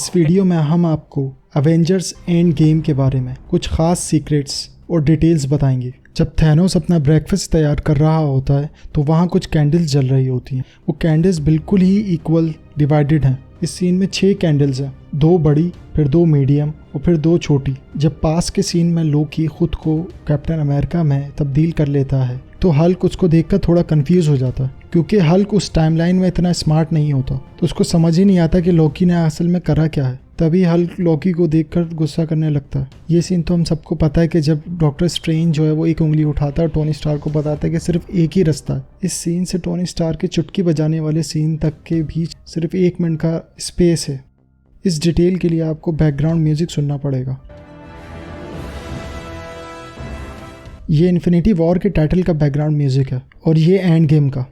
इस वीडियो में हम आपको अवेंजर्स एंड गेम के बारे में कुछ खास सीक्रेट्स और डिटेल्स बताएंगे। जब थैनोस अपना ब्रेकफास्ट तैयार कर रहा होता है तो वहाँ कुछ कैंडल्स जल रही होती हैं। वो कैंडल्स बिल्कुल ही इक्वल डिवाइडेड हैं। इस सीन में 6 कैंडल्स हैं, 2 बड़ी, फिर 2 मीडियम और फिर 2 छोटी। जब पास के सीन में लोकी खुद को कैप्टन अमेरिका में तब्दील कर लेता है तो हल्क उसको देखकर थोड़ा कंफ्यूज हो जाता है, क्योंकि हल्क उस टाइमलाइन में इतना स्मार्ट नहीं होता, तो उसको समझ ही नहीं आता कि लोकी ने असल में करा क्या है। तभी हल्क लोकी को देखकर गुस्सा करने लगता है। ये सीन तो हम सबको पता है कि जब डॉक्टर स्ट्रेंज जो है वो एक उंगली उठाता है और टोनी स्टार्क को बताता है कि सिर्फ एक ही रास्ता है। इस सीन से टोनी स्टार्क के चुटकी बजाने वाले सीन तक के बीच सिर्फ 1 मिनट का स्पेस है। इस डिटेल के लिए आपको बैकग्राउंड म्यूजिक सुनना पड़ेगा। ये इन्फिनिटी वॉर के टाइटल का बैकग्राउंड म्यूजिक है और ये एंड गेम का।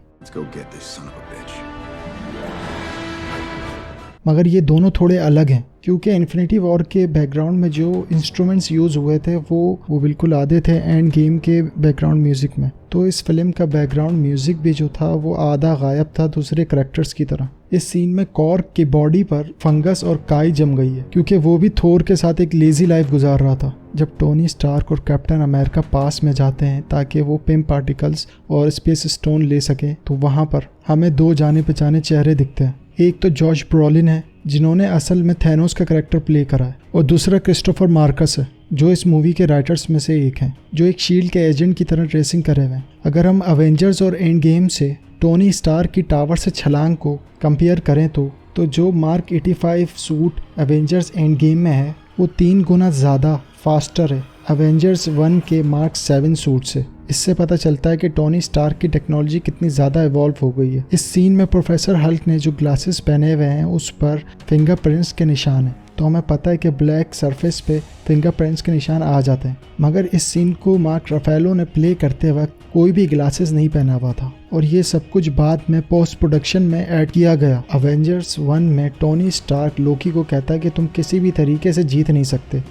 मगर ये दोनों थोड़े अलग हैं, क्योंकि इन्फिनिटी वॉर के बैकग्राउंड में जो इंस्ट्रूमेंट्स यूज़ हुए थे वो बिल्कुल आधे थे एंड गेम के बैकग्राउंड म्यूज़िक में। तो इस फिल्म का बैकग्राउंड म्यूज़िक भी जो था वो आधा गायब था दूसरे करैक्टर्स की तरह। इस सीन में कॉर्क की बॉडी पर फंगस और काई जम गई है, क्योंकि वो भी थोर के साथ एक लेजी लाइफ गुजार रहा था। जब टोनी स्टार्क और कैप्टन अमेरिका पास में जाते हैं ताकि वो पिम पार्टिकल्स और स्पेस स्टोन ले सकें, तो वहाँ पर हमें 2 जाने पहचाने चेहरे दिखते हैं। एक तो जॉश ब्रॉलिन है, जिन्होंने असल में थैनोस का करैक्टर प्ले करा है, और दूसरा क्रिस्टोफर मार्कस है, जो इस मूवी के राइटर्स में से एक हैं, जो एक शील्ड के एजेंट की तरह ड्रेसिंग करे हुए हैं। अगर हम अवेंजर्स और एंड गेम से टोनी स्टार्क की टावर से छलांग को कंपेयर करें तो जो mark 85 suit Avengers end game में है वो 3 गुना ज़्यादा फास्टर है अवेंजर्स 1 के मार्क 7 सूट से। इससे पता चलता है कि टोनी स्टार्क की टेक्नोलॉजी कितनी ज़्यादा इवॉल्व हो गई है। इस सीन में प्रोफेसर हल्क ने जो ग्लासेस पहने हुए हैं उस पर फिंगरप्रिंट्स के निशान हैं, तो हमें पता है कि ब्लैक सरफेस पे फिंगरप्रिंट्स के निशान आ जाते हैं। मगर इस सीन को मार्क रफेलो ने प्ले करते वक्त कोई भी ग्लासेस नहीं पहना हुआ था, और ये सब कुछ बाद में पोस्ट प्रोडक्शन में ऐड किया गया। अवेंजर्स 1 में टोनी स्टार्क लोकी को कहता है कि तुम किसी भी तरीके से जीत नहीं सकते।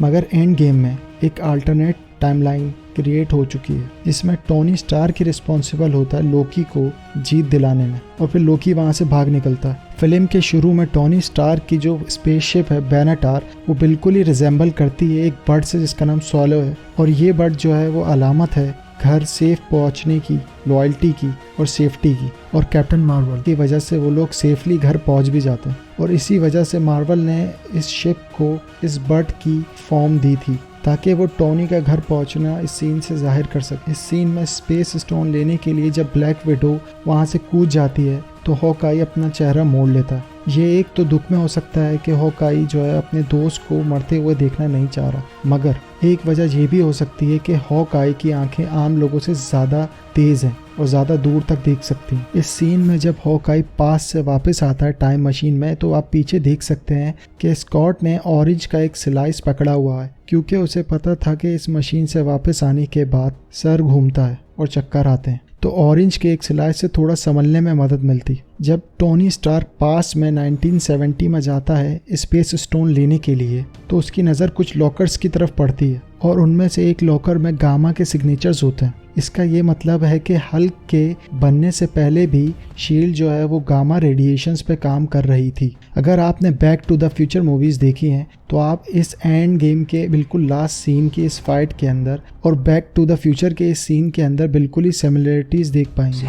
मगर एंड गेम में एक अल्टरनेट टाइमलाइन क्रिएट हो चुकी है, जिसमें टोनी स्टार्क ही रिस्पॉन्सिबल होता है लोकी को जीत दिलाने में, और फिर लोकी वहां से भाग निकलता है। फिल्म के शुरू में टोनी स्टार्क की जो स्पेसशिप है बेनाटार, वो बिल्कुल ही रिजेंबल करती है एक बर्ड से जिसका नाम सोलो है, और ये बर्ड जो है वो अलामत है घर सेफ पहुंचने की, लॉयल्टी की और सेफ्टी की। और कैप्टन मार्वल की वजह से वो लोग सेफली घर पहुंच भी जाते हैं, और इसी वजह से मार्वल ने इस शिप को इस बर्ड की फॉर्म दी थी ताकि वो टोनी का घर पहुंचना इस सीन से जाहिर कर सके। इस सीन में स्पेस स्टोन लेने के लिए जब ब्लैक विडो वहां से कूद जाती है तो हॉकाई अपना चेहरा मोड़ लेता है। ये एक तो दुख में हो सकता है कि हॉकाई जो है अपने दोस्त को मरते हुए देखना नहीं चाह रहा, मगर एक वजह ये भी हो सकती है कि हॉकाई की आंखें आम लोगों से ज़्यादा तेज़ हैं और ज़्यादा दूर तक देख सकती हैं। इस सीन में जब हॉकाई पास से वापस आता है टाइम मशीन में, तो आप पीछे देख सकते हैं कि स्कॉट ने ऑरेंज का एक स्लाइस पकड़ा हुआ है, क्योंकि उसे पता था कि इस मशीन से वापस आने के बाद सर घूमता है और चक्कर आते हैं, तो ऑरेंज के एक स्लाइस से थोड़ा संभलने में मदद मिलती। जब टोनी स्टार्क पास में 1970 में जाता है स्पेस स्टोन लेने के लिए, तो उसकी नज़र कुछ लॉकर्स की तरफ पड़ती है, और उनमें से एक लॉकर में गामा के सिग्नेचर्स होते हैं। इसका ये मतलब है कि हल्क के बनने से पहले भी शील्ड जो है वो गामा रेडिएशंस पे काम कर रही थी। अगर आपने Back to the Future movies देखी हैं तो आप इस एंड गेम के बिल्कुल लास्ट सीन की इस फाइट के अंदर और बैक टू द फ्यूचर के इस सीन के अंदर बिल्कुल ही सिमिलरिटीज़ देख पाएंगे।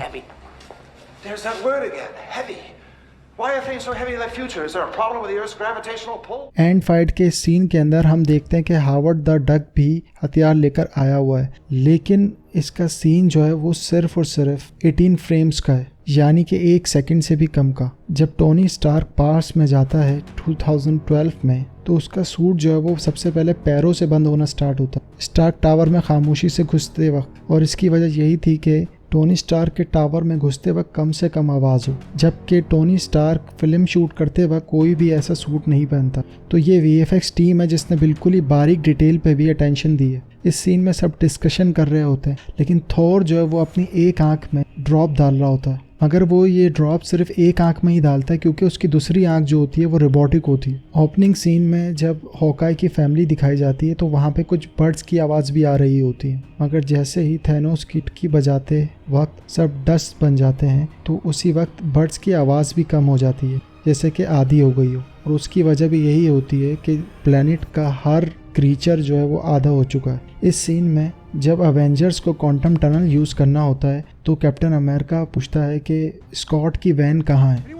एंड फाइट के सीन के अंदर हम देखते हैं कि हावर्ड द डक भी हथियार लेकर आया हुआ है, लेकिन इसका सीन जो है वो सिर्फ और सिर्फ 18 फ्रेम्स का है, यानी कि 1 सेकंड से भी कम का। जब टोनी स्टार्क पास में जाता है 2012 में, तो उसका सूट जो है वो सबसे पहले पैरों से बंद होना स्टार्ट होता है स्टार्क टावर में खामोशी से घुसते वक्त, और इसकी वजह यही थी कि टोनी स्टार्क के टावर में घुसते वक्त कम से कम आवाज़ हो, जबकि टोनी स्टार्क फिल्म शूट करते वक्त कोई भी ऐसा सूट नहीं पहनता। तो ये VFX टीम है जिसने बिल्कुल ही बारीक डिटेल पे भी अटेंशन दी है। इस सीन में सब डिस्कशन कर रहे होते हैं, लेकिन थॉर जो है वो अपनी एक आंख में ड्रॉप डाल रहा होता है, मगर वो ये ड्रॉप सिर्फ एक आंख में ही डालता है क्योंकि उसकी दूसरी आंख जो होती है वो रोबोटिक होती है। ओपनिंग सीन में जब हॉकाई की फैमिली दिखाई जाती है तो वहाँ पे कुछ बर्ड्स की आवाज़ भी आ रही होती है, मगर जैसे ही थैनोस किटकी बजाते वक्त सब डस्ट बन जाते हैं तो उसी वक्त बर्ड्स की आवाज़ भी कम हो जाती है, जैसे कि आधी हो गई हो। और उसकी वजह भी यही होती है कि प्लेनेट का हर क्रीचर जो है वो आधा हो चुका है। इस सीन में जब अवेंजर्स को क्वांटम टनल यूज़ करना होता है तो कैप्टन अमेरिका पूछता है कि स्कॉट की वैन कहाँ है।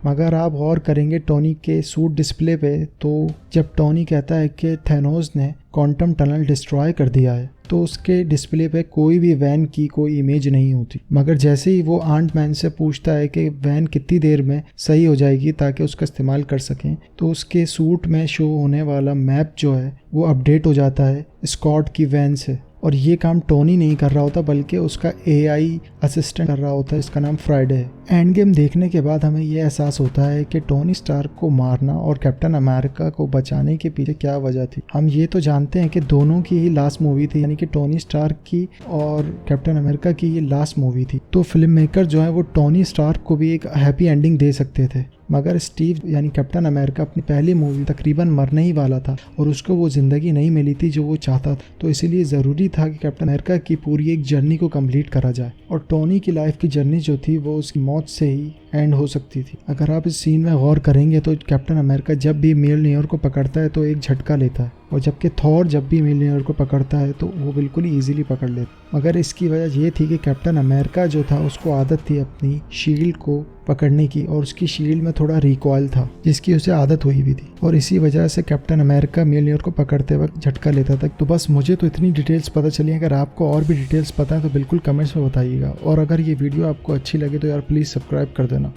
मगर आप गौर करेंगे टोनी के सूट डिस्प्ले पे तो जब टोनी कहता है कि थैनोस ने क्वांटम टनल डिस्ट्रॉय कर दिया है तो उसके डिस्प्ले पे कोई भी वैन की कोई इमेज नहीं होती। मगर जैसे ही वो आंट मैन से पूछता है कि वैन कितनी देर में सही हो जाएगी ताकि उसका इस्तेमाल कर सकें तो उसके सूट में शो होने वाला मैप जो है वो अपडेट हो जाता है स्कॉट की वैन से। और ये काम टोनी नहीं कर रहा होता बल्कि उसका एआई असिस्टेंट कर रहा होता है, इसका नाम फ्राइडे है। एंड गेम देखने के बाद हमें ये एहसास होता है कि टोनी स्टार्क को मारना और कैप्टन अमेरिका को बचाने के पीछे क्या वजह थी। हम ये तो जानते हैं कि दोनों की ही लास्ट मूवी थी, यानी कि टोनी स्टार्क की और कैप्टन अमेरिका की ये लास्ट मूवी थी। तो फिल्म मेकर जो है वो टोनी स्टार्क को भी एक हैप्पी एंडिंग दे सकते थे, मगर स्टीव यानी कैप्टन अमेरिका अपनी पहली मूवी तकरीबन मरने ही वाला था और उसको वो ज़िंदगी नहीं मिली थी जो वो चाहता था। तो इसीलिए ज़रूरी था कि कैप्टन अमेरिका की पूरी एक जर्नी को कंप्लीट करा जाए और टोनी की लाइफ की जर्नी जो थी वो उसकी मौत से ही एंड हो सकती थी। अगर आप इस सीन में गौर करेंगे तो कैप्टन अमेरिका जब भी मियोलनियर को पकड़ता है तो एक झटका लेता है और जबकि थॉर जब भी मियोलनियर को पकड़ता है तो वो बिल्कुल ही ईजिली पकड़ लेता। मगर इसकी वजह ये थी कि कैप्टन अमेरिका जो था उसको आदत थी अपनी शील्ड को पकड़ने की और उसकी शील्ड में थोड़ा रिकॉइल था जिसकी उसे आदत हुई भी थी और इसी वजह से कैप्टन अमेरिका मियोलनियर को पकड़ते वक्त झटका लेता था। तो बस मुझे तो इतनी डिटेल्स पता चली। अगर आपको और भी डिटेल्स पता है तो बिल्कुल कमेंट्स में बताइएगा और अगर ये वीडियो आपको अच्छी लगे तो यार प्लीज़ सब्सक्राइब कर देना।